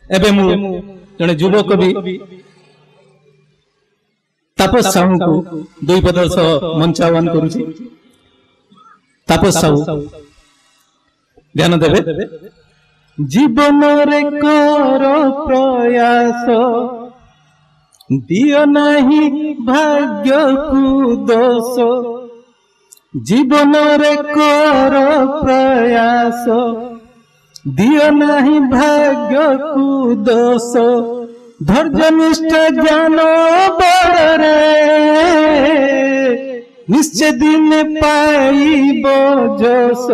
एबे मु जने युव कवि तापस साहू को दुई पद मंच आह्वान करुछि। तापस साहू ध्यान देवे। जीवन रे कर प्रयास दियो नहीं भाग्य को दोष। जीवन रे कर प्रयास दियो नहीं भाग्य को दोष। धैर्य निष्ठा ज्ञान बड़े निश्चय दिन पाइब जस।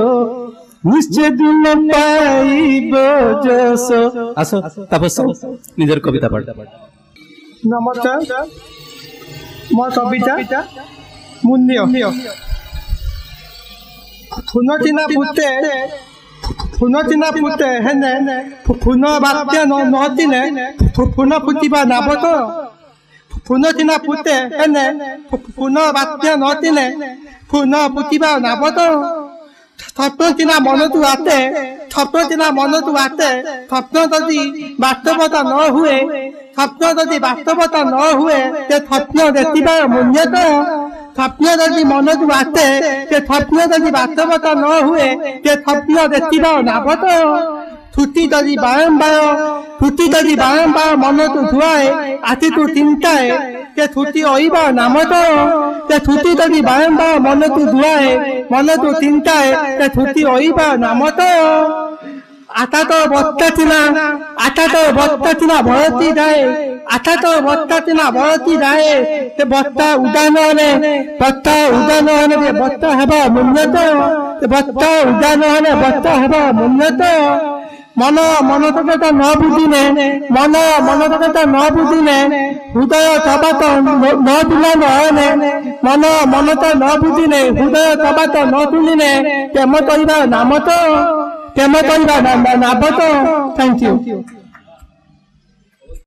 निश्चय दिन पाइब जस। आस तापस निजर कविता पढ़। नमस्कार मो कविता मुन्य फुनचिना पुते फुनचिना पुते हेने फुन बात्या नहतिले फुन फुटिबा नाबत। फुनचिना पुते हेने फुन बात्या नहतिले फुन फुटिबा नाबत। स्वप्न चिना मन तू आते स्वप्न चिना मन तू आते। स्वप्न यदि वास्तवता न हुए स्वप्न यदि वास्तवता न हुए ते स्वप्न देखा मूल्य तो। स्वप्न यदि मन को आते ते स्वप्न यदि वास्तवता न हुए ते स्वप्न देखा लाभ तो। छुट्टी यदि बारंबार मन तू धुआए आखि तू चिंताए ते छुट्टी अइबा नाम तो। ते छुट्टी यदि बारंबार मन तू धुआए मन तू चिंताए ते छुट्टी अइबा नाम तो। आता तो बत्ता चिना भरती जाए। आता तो बत्ता चिना भरती जाए। ते बत्ता उदान बत्ता हेबा मूल्य तो। बत्ता उदान बत्ता हेबा मूल्य तो। मन तथा न बुझिने मन तथा न बुझिने हृदय कबात न तुलाने। मन तो न बुझिने हृदय कबात न तुलिने प्रेम करवा नाम तो। प्रेम करवा नाम तो। Thank you.